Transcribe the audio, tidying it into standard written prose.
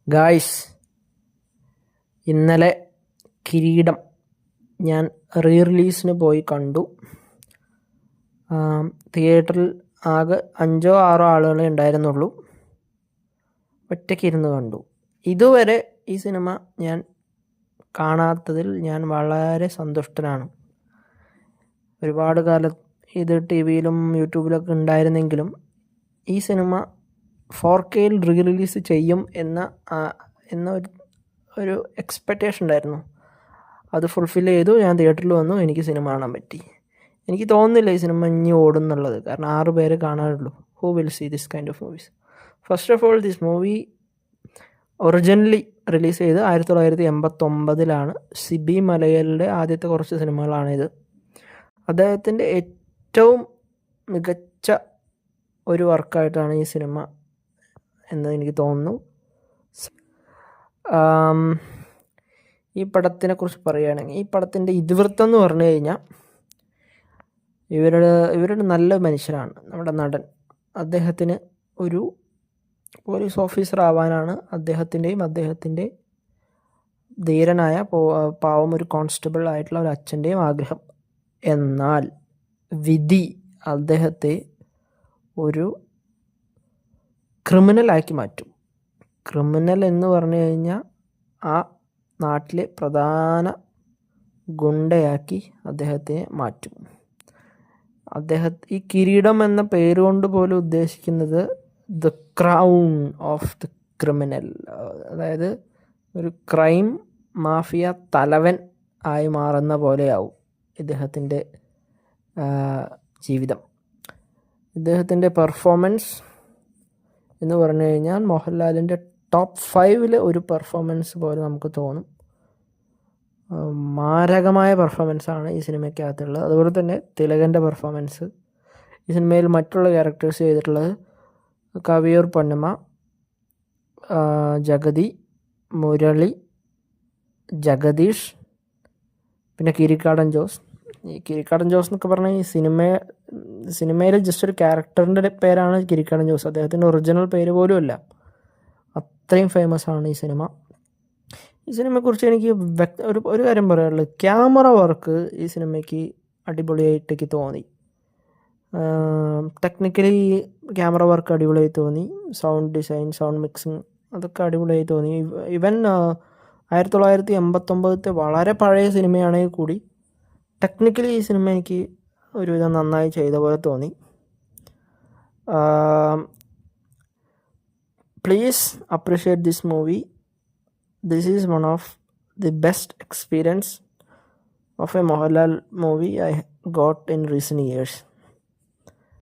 Guys, ഇന്നലെ കിരീടം ഞാൻ റിലീസിന് പോയി കണ്ടു. തിയേറ്ററിൽ ആകെ 5-6 ആളുകളെ ഉണ്ടായിരുന്നുള്ളൂ. ഒറ്റയ്ക്കിരുന്ന് കണ്ടു. ഇതുവരെ ഈ സിനിമ ഞാൻ കാണാത്തതിൽ ഞാൻ വളരെ സന്തുഷ്ടനാണ്. ഒരുപാട് കാലം ഇത് ടി-വിയിലും യൂട്യൂബിലൊക്കെ ഉണ്ടായിരുന്നെങ്കിലും ഈ സിനിമ 4Kയിൽ റിലീസ് ചെയ്യും എന്ന ഒരു എക്സ്പെക്റ്റേഷൻ ഉണ്ടായിരുന്നു. അത് ഫുൾഫിൽ ചെയ്തു. ഞാൻ തിയേറ്ററിൽ വന്നു. എനിക്ക് സിനിമ കാണാൻ പറ്റി. എനിക്ക് തോന്നുന്നില്ല ഈ സിനിമ ഇനി ഓടുന്നുള്ളത്. കാരണം 6 പേര് കാണാറുള്ളൂ. Who will see this kind of movies? First of all, this movie originally release ചെയ്ത് 1989 സിബി മലയാളിയുടെ ആദ്യത്തെ കുറച്ച് സിനിമകളാണിത്. അദ്ദേഹത്തിൻ്റെ ഏറ്റവും മികച്ച ഒരു വർക്കായിട്ടാണ് ഈ സിനിമ എന്ന് എനിക്ക് തോന്നുന്നു. ഈ പടത്തിനെക്കുറിച്ച് പറയുകയാണെങ്കിൽ, ഈ പടത്തിൻ്റെ ഇതിവൃത്തം എന്ന് പറഞ്ഞു കഴിഞ്ഞാൽ, ഇവരുടെ നല്ല മനുഷ്യനാണ് നമ്മുടെ നടൻ. അദ്ദേഹത്തിന് ഒരു പോലീസ് ഓഫീസർ ആവാനാണ് അദ്ദേഹത്തിൻ്റെ ധീരനായ പാവം ഒരു കോൺസ്റ്റബിൾ ആയിട്ടുള്ള ഒരു അച്ഛൻ്റെയും ആഗ്രഹം. എന്നാൽ വിധി അദ്ദേഹത്തെ ഒരു ക്രിമിനലാക്കി മാറ്റും. ക്രിമിനൽ എന്ന് പറഞ്ഞു കഴിഞ്ഞാൽ ആ നാട്ടിലെ പ്രധാന ഗുണ്ടയാക്കി അദ്ദേഹത്തെ മാറ്റും. ഈ കിരീടം എന്ന പേരുകൊണ്ട് പോലും ഉദ്ദേശിക്കുന്നത് the crown of the criminal, അതായത് ഒരു ക്രൈം മാഫിയ തലവൻ ആയി മാറുന്ന പോലെയാവും ഇദ്ദേഹത്തിൻ്റെ ജീവിതം. ഇദ്ദേഹത്തിൻ്റെ പെർഫോമൻസ് എന്ന് പറഞ്ഞു കഴിഞ്ഞാൽ മോഹൻലാലിൻ്റെ ടോപ്പ് 5 ഒരു പെർഫോമൻസ് പോലെ നമുക്ക് തോന്നും. മാരകമായ പെർഫോമൻസാണ് ഈ സിനിമയ്ക്കകത്തുള്ളത്. അതുപോലെ തന്നെ തിലകൻ്റെ പെർഫോമൻസ്. ഈ സിനിമയിൽ മറ്റുള്ള ക്യാരക്ടേഴ്സ് ചെയ്തിട്ടുള്ളത് കവിയൂർ പൊന്നമ്മ, ജഗതി, മുരളി, ജഗദീഷ്, പിന്നെ കിരീക്കാടൻ ജോസ്. ഈ കിരീക്കാടൻ ജോസ് എന്നൊക്കെ പറഞ്ഞാൽ ഈ സിനിമയിൽ ജസ്റ്റ് ഒരു ക്യാരക്ടറിൻ്റെ പേരാണ് കിരീക്കാടൻ ജോസ്. അദ്ദേഹത്തിൻ്റെ ഒറിജിനൽ പേര് പോലും അല്ല. അത്രയും ഫേമസ് ആണ് ഈ സിനിമ. ഈ സിനിമയെക്കുറിച്ച് എനിക്ക് ഒരു കാര്യം പറയാനുള്ളത്, ക്യാമറ വർക്ക് ഈ സിനിമയ്ക്ക് അടിപൊളിയായിട്ടേക്ക് തോന്നി. ടെക്നിക്കലി ക്യാമറ വർക്ക് അടിപൊളിയായി തോന്നി. സൗണ്ട് ഡിസൈൻ, സൗണ്ട് മിക്സിങ് അതൊക്കെ അടിപൊളിയായി തോന്നി. ഇവൻ 1989 വളരെ പഴയ സിനിമയാണെങ്കിൽ കൂടി ടെക്നിക്കലി ഈ സിനിമ എനിക്ക് ഒരുവിധം നന്നായി ചെയ്ത പോലെ തോന്നി. Please appreciate this movie. This is one of the best experience of a Mohanlal movie I got in recent years.